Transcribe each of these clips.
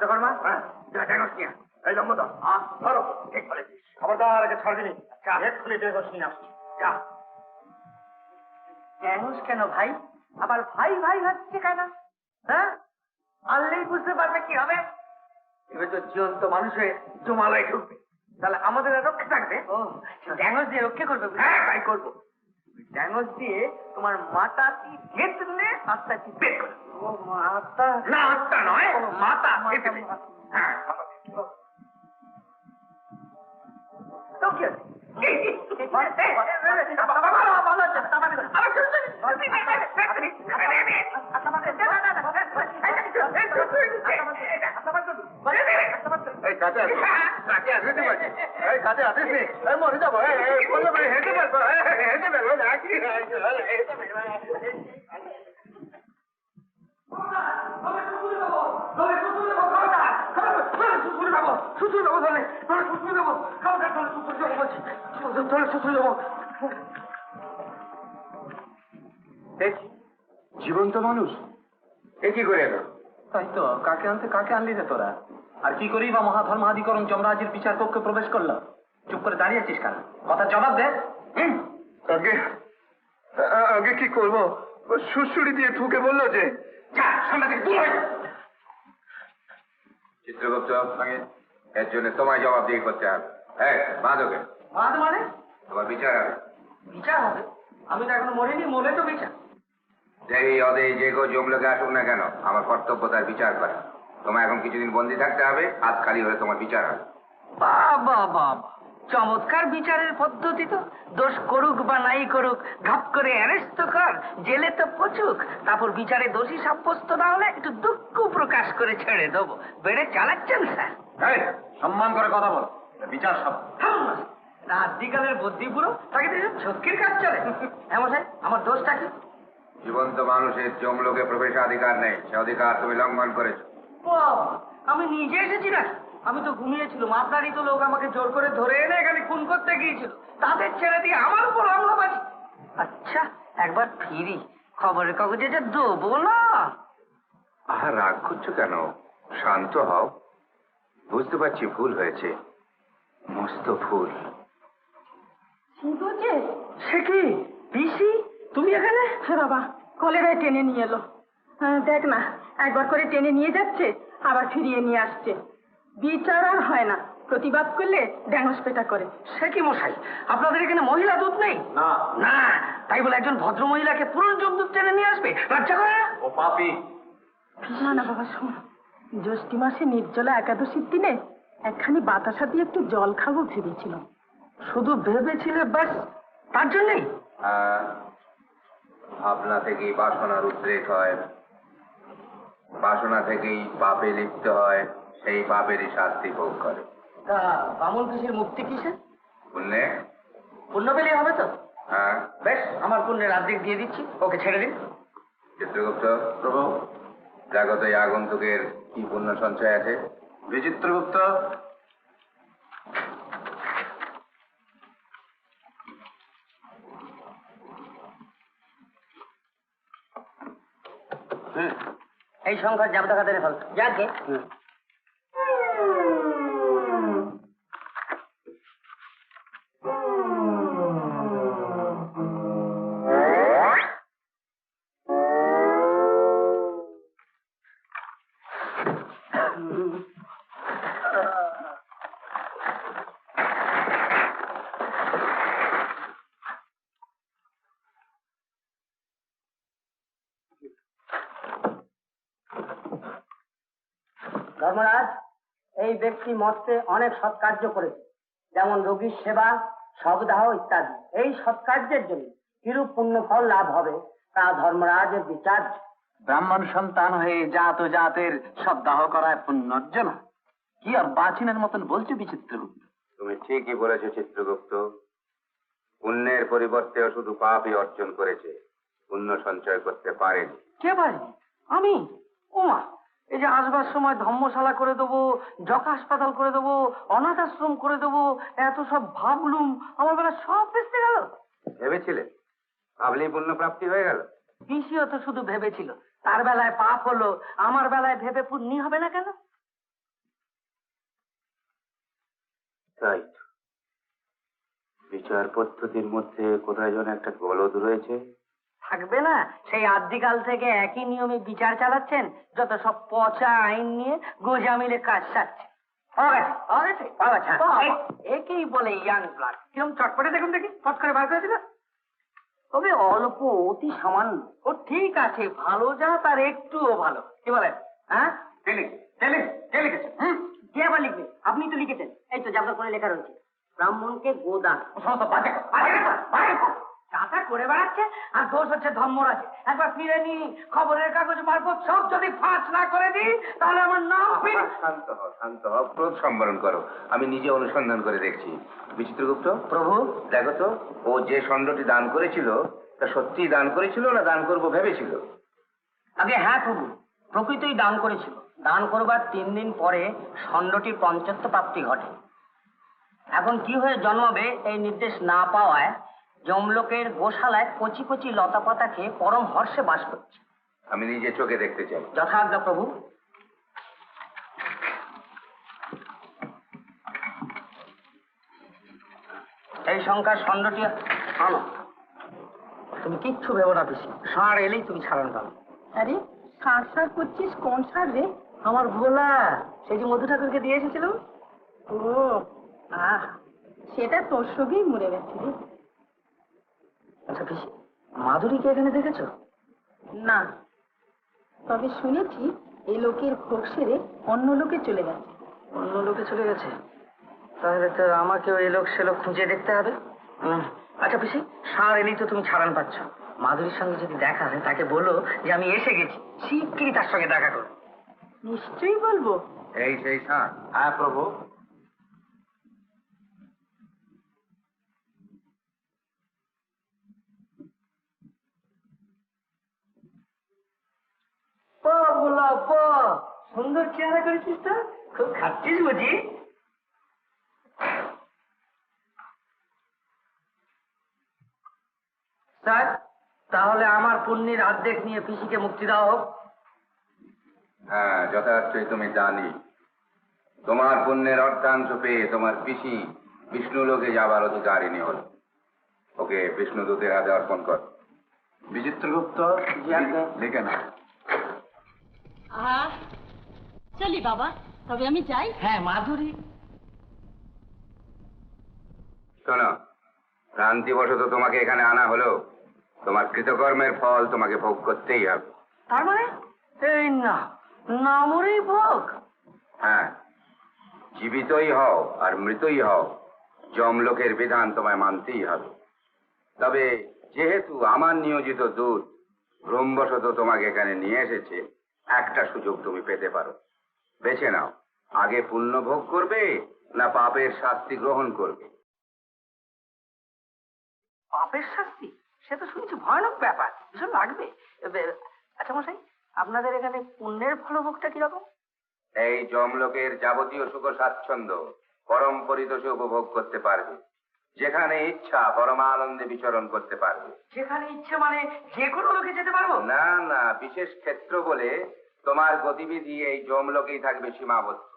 বিশ্বকর্মা, ঢ্যাঁড়স নিয়ে এই লম্বা দাও। ধরো, ঠিক বলেছিস। খবরদার আগে ছাড়বিনি। এক্ষুনি ঢ্যাঁড়স নিয়ে আসছি। যা। ঢ্যাঁড়স কেন ভাই? আবার ভাই ভাই হচ্ছে কেন? হ্যাঁ, আনলেই বুঝতে পারবে কি হবে। এবার তো জীবন্ত মানুষ হয়ে জমালয়ে ঢুকবে, তাহলে আমাদের আর রক্ষা থাকবে। ও, ঢ্যাঁড়স দিয়ে রক্ষা করবে? হ্যাঁ, তাই করবো। ঢ্যাঁড়স দিয়ে তোমার মাথাটি ঘেঁটলে আত্মাটি বের করে। ও মাথা? না, আত্মা নয়, মাথা ঘেঁটে দে। হ্যাঁ, তো কি আছে? মরে যাবো, হেঁটে ফেলবো, হেঁটে ফেলবো। জীবন্ত মানুষ এ কি করে এলো? তাই তো, কাকে আনতে কাকে আনলি রে তোরা? আর কি করি বা মহাধর্মাধিকরণ যমরাজের বিচার কক্ষে প্রবেশ করলো? চুপ করে দাঁড়িয়েছিস কেন? কথার জবাব দে। আগে আগে কি করবো? সুড়সুড়ি দিয়ে ঠুকে বললো যে সামনে থেকে দূর হয়ে। চিত্রগুপ্ত, এর জন্য তোমায় জবাবদিহি করতে হবে। হ্যাঁ, বাঁধোকে। বাদ মানে? তোমার বিচার হবে। বিচার হবে? আমি তো এখনো মরিনি, মরে তো বিচার। যেই অদে যে গো জমলোকে আসুক না কেন, আমার কর্তব্য তার বিচার করা। তোমায় এখন কিছুদিন বন্দী থাকতে হবে, হাত খালি হলে তোমার বিচার হবে। বাবা বাবা, চমৎকার বিচারের পদ্ধতি তো। দোষ করুক বা নাই করুক, ঘাপ করে অ্যারেস্ট তো কর, জেলে তো পচুক, তারপর বিচারে দোষী সাব্যস্ত না হলে একটু দুঃখ প্রকাশ করে ছেড়ে দেবো। বেড়ে চালাচ্ছেন স্যার। এই, সম্মান করে কথা বল। বিচার সভা। রাত বিকালের বুদ্ধি পুরো, তাকে তো ঝক্কির কাজ চলে। এমন আমার দোষটা কি? জীবন্ত মানুষের জমলোকে প্রবেশাধিকার নেই, সে অধিকার তুমি লঙ্ঘন করেছো। আমি নিজে এসেছি না, আমি তো ঘুমিয়েছিলাম। আপনারই তো লোক আমাকে জোর করে ধরে এনে এখানে খুন করতে গিয়েছিল, তাদের ছেড়ে দিয়ে আমার উপর হামলাবাজি। আচ্ছা, একবার ফিরি, খবরের কাগজে যে দেবো না। আহা, রাগ করছো কেন? শান্ত হও। বুঝতে পারছি ভুল হয়েছে, মস্ত ভুল। সে কি পিসি, তুমি এখানে? হ্যাঁ বাবা, কলেরায় টেনে নিয়ে এলো। দেখ না, একবার করে টেনে নিয়ে যাচ্ছে, আবার ফিরিয়ে নিয়ে আসছে। বিচার আর হয় না, প্রতিবাদ করলে ড্যাঙস পেটা করে। সে কি মশাই, আপনাদের এখানে মহিলা দুধ নেই? না। না, তাই বলে একজন ভদ্র মহিলাকে পুরুষ দুধ টেনে নিয়ে আসবে? লজ্জা করে না? ও পাপী। না না বাবা, শোন, জ্যৈষ্ঠী মাসে নির্জলা একাদশীর দিনে একখানি বাতাসা দিয়ে একটু জল খাবো ভেবেছিলাম। শুধু ভেবেছিলে ব্যাস, তার জন্যই? ভাবনা থেকেই বাসনার উদ্রেক হয়, বাসনা থেকেই পাপে লিপ্ত হয়, সেই পাপেরই শাস্তি ভোগ করে। তা বামন পিসির মুক্তি কিসে? পুণ্যে। পুণ্য পেলেই হবে তো? হ্যাঁ। বেশ, আমার পুণ্যের অর্ধেক দিয়ে দিচ্ছি, ওকে ছেড়ে দিন। চিত্রগুপ্ত, প্রভু, জাগত এই আগন্তুকের কি পুণ্য সঞ্চয় আছে? বিচিত্রগুপ্ত, এই সংখ্যার জামটা খাতে ফেল যাকে। ধর্মরাজ, এই ব্যক্তি মর্তে অনেক সৎকার্য করেছে, যেমন রোগীর সেবা, শবদাহ ইত্যাদি। এই সৎকার্যের জন্য কিরূপ পুণ্যফল লাভ হবে তা ধর্মরাজের বিচার। ব্রাহ্মণ সন্তান হয়ে জাত ও জাতের সদ্দাহ করায় পুণ্যর্জন। কি আর বাচিনের মতন বলছো বিচিত্রগুপ্ত? তুমি ঠিকই বলেছো চিত্রগুপ্ত। পুণ্যের পরিবর্তেও শুধু পাপই অর্জন করেছে, পুণ্য সঞ্চয় করতে পারেনি। কে পারে? আমি? ওমা, এই যে আসবার সময় ধর্মশালা করে দেবো, যক্ষা হাসপাতাল করে দেবো, অনাথ আশ্রম করে দেবো, এত সব ভাবলুম, আমার বেলা সব বেঁচতে গেল। ভেবেছিলে ভাবলেই পুণ্য প্রাপ্তি হয়ে গেল? পিসিও তো শুধু ভেবেছিল, তার বেলায় পাপ হলো, আমার বেলায় ভেবে পুণ্যি হবে না কেন? তাই তো। বিচার পদ্ধতির মধ্যে কোথায় যেন একটা গলদ রয়েছে। থাকবে না? সেই আদ্যিকাল থেকে একই নিয়মে বিচার চালাচ্ছেন, যত সব পচা আইন নিয়ে গোজামিলে কাজ সারছে। একেই বলে ইয়াং ব্লাড। কিরম চটপটে দেখুন দেখি, ফট করে বার করেছিল। তবে অল্প, অতি সামান্য। ও ঠিক আছে, ভালো যা তার একটুও ভালো। কি বলেন? হ্যাঁ, কে লিখেছে? কে আবার লিখবে? আপনি তো লিখেছেন। এই তো জাবলা করে লেখা রয়েছে, ব্রাহ্মণকে গোদান। চাটা করে বেড়াচ্ছে, আর দোষ হচ্ছে ধর্মরাজে। একবার ফিরে নি, খবরের কাগজ মারফত সব যদি ফাঁস না করে দিই, তাহলে আমার নাম শান্ত হও, শান্ত হও, ক্রোধ সম্বরণ করো। আমি নিজে অনুসন্ধান করে দেখছি। বিচিত্রগুপ্ত, প্রভু। দেখো তো, ও যে ষণ্ঢটি দান করেছিল তা সত্যিই দান করেছিল না দান করবো ভেবেছিল? আগে হ্যাঁ প্রভু, প্রকৃতই দান করেছিল। দান করবার 3 দিন পরে ষণ্ঢটির পঞ্চত্ব প্রাপ্তি ঘটে। এখন কি হয়ে জন্মাবে এই নির্দেশ না পাওয়ায় যমলোকের গোশালায় কচি কচি লতা পাতা খেয়ে পরম হর্ষে বাস করছে। আমি নিজে চোখে দেখতে চাই। যথাজ্ঞা প্রভু। এই সংখ্যার ষণ্ঢটি আনো। তুমি কিচ্ছু ভেবো না পিসি, ষাঁড় এলেই তুমি ছাড়ান পাবে। আরে সার সার করছিস, কোন সার রে? আমার ভোলা, সেই যে মধু ঠাকুরকে দিয়ে এসেছিল। ও আহ, সেটা তোর সঙ্গেই মরে গেছে রে। আচ্ছা পিসি, মাধুরীকে এখানে দেখেছো? না, তবে শুনেছি এই লোকের ভোগ সেরে অন্য লোকে চলে গেছে। অন্য লোকে চলে গেছে? তাহলে তো আমাকেও এই লোক সে লোক খুঁজে দেখতে হবে। আচ্ছা পিসি, ষাঁড় এলেই তো তুমি ছাড়ান পাচ্ছ। মাধুরীর সঙ্গে যদি দেখা হয় তাকে বলো যে আমি এসে গেছি, শিগগিরই তার সঙ্গে দেখা করো। নিশ্চয়ই বলবো। এই সেই ষাঁড়? হ্যাঁ প্রভু। বলা সুন্দর চেহারা করেছিস তো, খুব খাচ্ছিস বুঝি? স্যার, তাহলে আমার পুণ্যের অর্ধেক নিয়ে পিসিকে মুক্তি দেওয়া হোক। হ্যাঁ, যথার্থই তুমি জানি। তোমার পুণ্যের অর্ধাংশ পেয়ে তোমার পিসি বিষ্ণুলোকে যাবার অধিকারিণী হল। ওকে বিষ্ণুদূতের হাতে অর্পণ কর। বিচিত্রগুপ্ত লিখে না। চলি বাবা, তবে আমি যাই। হ্যাঁ মাধুরী। শোনো, ভ্রান্তিবশত তোমাকে এখানে আনা হলো, তোমার কৃতকর্মের ফল তোমাকে ভোগ করতেই হবে। তার মানে এই না, না মরেই ভোগ? হ্যাঁ, জীবিতই হও আর মৃতই হও, যমলোকের বিধান তোমায় মানতেই হবে। তবে যেহেতু আমার নিয়োজিত দূত ভ্রমবশত তোমাকে এখানে নিয়ে এসেছে, একটা সুযোগ তুমি পেতে পারো। বেছে নাও, আগে পুণ্য ভোগ করবে না পাপের শাস্তি গ্রহণ করবে। পাপের শাস্তি? সে তো শুনছি ভয়ানক ব্যাপার, ভীষণ লাগবে। আচ্ছা মশাই, আপনাদের এখানে পুণ্যের ফলভোগটা কিরকম? এই যমলোকের যাবতীয় সুখ স্বাচ্ছন্দ্য পরম পরিতোষে উপভোগ করতে পারবে। যেখানে ইচ্ছা পরমানন্দে বিচরণ করতে পারবে। যেখানে ইচ্ছে মানে যে কোনো লোকে যেতে পারবো? না না, বিশেষ ক্ষেত্র বলে তোমার গতিবিধি এই যমলোকেই থাকবে সীমাবদ্ধ।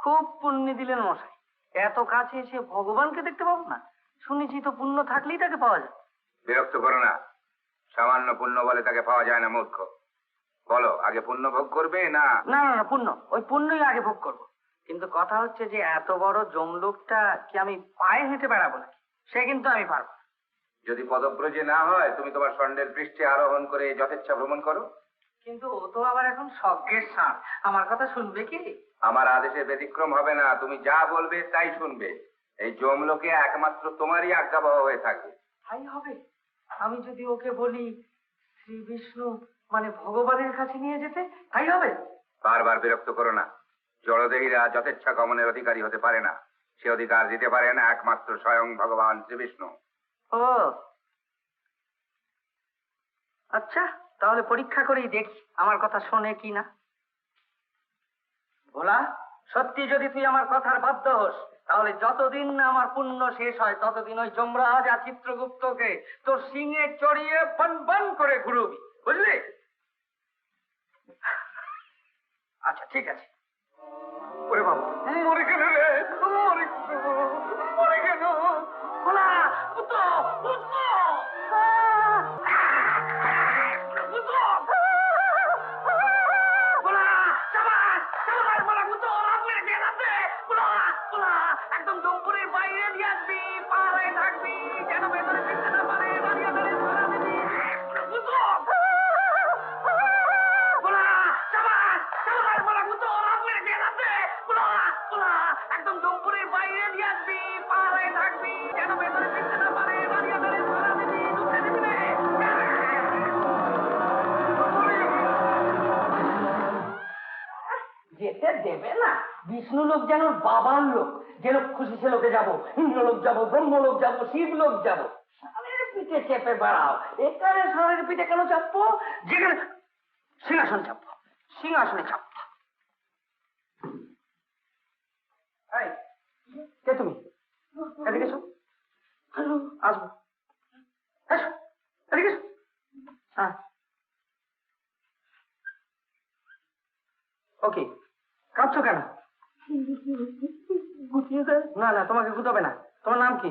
খুব পুণ্য দিলেন মশাই, এত কাছে এসে ভগবানকে দেখতে পাবো না? শুনেছি তো পুণ্য থাকলেই তাকে পাওয়া যায়। বিরক্ত করো না, সামান্য পুণ্য বলে তাকে পাওয়া যায় না মূর্খ। বলো, আগে পুণ্য ভোগ করবে না? না না না, পুণ্য, ওই পুণ্যই আগে ভোগ করবো। কিন্তু কথা হচ্ছে যে এত বড় জমলোকটা কি আমি পায়ে হেঁটে বেড়াবো নাকি? সে কিন্তু আমি পারবো না। যদি পদব্রজে না হয়, তুমি তোমার ষণ্ঢের পৃষ্ঠে আরোহণ করে যথেচ্ছা ভ্রমণ করো। কিন্তু ও তো আবার এখন স্বর্গের ষাঁড়, আমার কথা শুনবে কি? আমার আদেশে ব্যতিক্রম হবে না, তুমি যা বলবে তাই শুনবে। এই যমলোকে একমাত্র তোমারই আজ্ঞাবহ হয়ে থাকবে। তাই হবে? আমি যদি ওকে বলি শ্রী বিষ্ণু মানে ভগবানের কাছে নিয়ে যেতে, তাই হবে? বারবার বিরক্ত করো না। জড়দেহীরা যথেচ্ছা গমনের অধিকারী হতে পারে না। সে অধিকার দিতে পারেন একমাত্র স্বয়ং ভগবান শ্রীবিষ্ণু। ও আচ্ছা, তাহলে পরীক্ষা করেই দেখি আমার কথা শোনে কি না। ভোলা, সত্যি যদি তুই আমার কথার বাধ্য হোস, তাহলে যতদিন না আমার পুণ্য শেষ হয় ততদিন ওই যমরাজ আর চিত্রগুপ্তকে তোর সিংহে চড়িয়ে বন বন করে ঘুরবি, বুঝলি? আচ্ছা ঠিক আছে। ওরে বাবা, মরে গেলে রে, মরে মরে গেল। ভোলা, উঠো, উঠো। উঠো। ভোলা, সাবাস, সাবাস, ভোলা, উঠো, লাফ মেরে দিয়ে যাচ্ছে। ভোলা, ভোলা, একদম জম্পুরের বাইরে নিয়ে আসবি, পাহাড়ে থাকবি, যেন ভেতরে ফিরতে না পারে, দাঁড়িয়ে দাঁড়িয়ে ধরা দিবি। উঠো। ভোলা, সাবাস, সাবাস, ভোলা, উঠো, লাফ মেরে দিয়ে যাচ্ছে। ভোলা, ভোলা, একদম জম্পুরের বাইরে নিয়ে আসবি, পাহাড়ে থাকবি, যেন ভেতরে ফিরতে না পারে, দাঁড়িয়ে দাঁড়িয়ে ধরা দিবি, ঢুকতে দিবি না। যেতে দেবে না। বিষ্ণু লোক যেন বাবার লোক, যে লোক খুশি সে লোকে যাবো, ইন্দ্রলোক যাবো, ব্রহ্মলোক যাবো, শিবলোক যাবো। সালের পিঠে চেপে বেড়াও। এখানে সালের পিঠে কেন চাপবো? যেখানে সিংহাসন চাপবো, সিংহাসনে চাপবো। এই, কে তুমি? এদিকে এসো। আসবো, এসো, এদিকে এসো। হ্যাঁ, ওকে। কাঁদছো কেন? না না, তোমাকে গুতাবে না। তোমার নাম কি?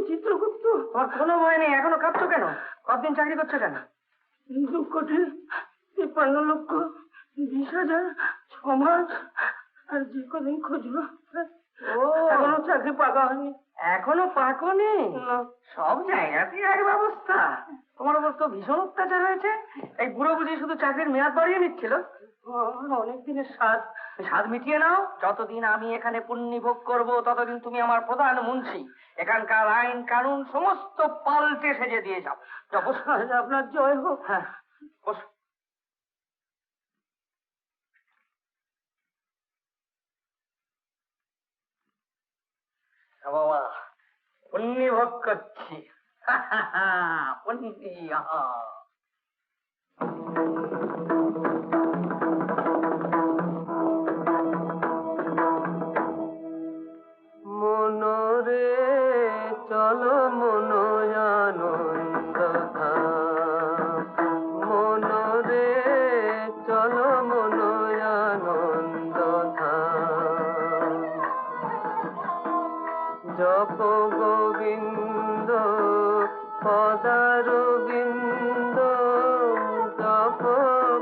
চিত্রগুপ্ত। তোমার কোনো ভয় নেই, এখনো কাঁদছো কেন? কতদিন চাকরি করছো কেন? 2 কোটি 53 লক্ষ 20,000 6 মাস আর যে কদিন খুঁজলো ও, এখনো চাকরি পাকা হয়নি। এখনো পাকনি? না। সব জায়গাতেই এক ব্যবস্থা। তোমার উপর তো ভীষণ অত্যাচার হয়েছে। এই বুড়ো বুঝি শুধু চাকরির মেয়াদ বাড়িয়ে নিচ্ছিল। অনেক দিনের স্বাদ। স্বাদ মিটিয়ে নাও। যতদিন আমি এখানে পুণ্যভোগ করব ততদিন তুমি আমার প্রধান মুন্সি। এখানকার আইন কানুন সমস্ত পাল্টে সেজে দিয়ে যাও। যাও, বসো। আপনার জয় হোক। হ্যাঁ, বসো। বাবা, পুণ্যভোগ করছি। পুণ্যি, আহা। মনরে চলো মনয়ানন্দ মনরে চলো মনয়ানন্দ জপ গোবিন্দ পদারবিন্দ জপ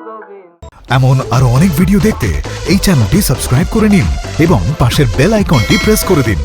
গোবিন্দ। এমন আরো অনেক ভিডিও দেখতে এই চ্যানেলটি সাবস্ক্রাইব করে নিন এবং পাশের বেল আইকনটি প্রেস করে দিন।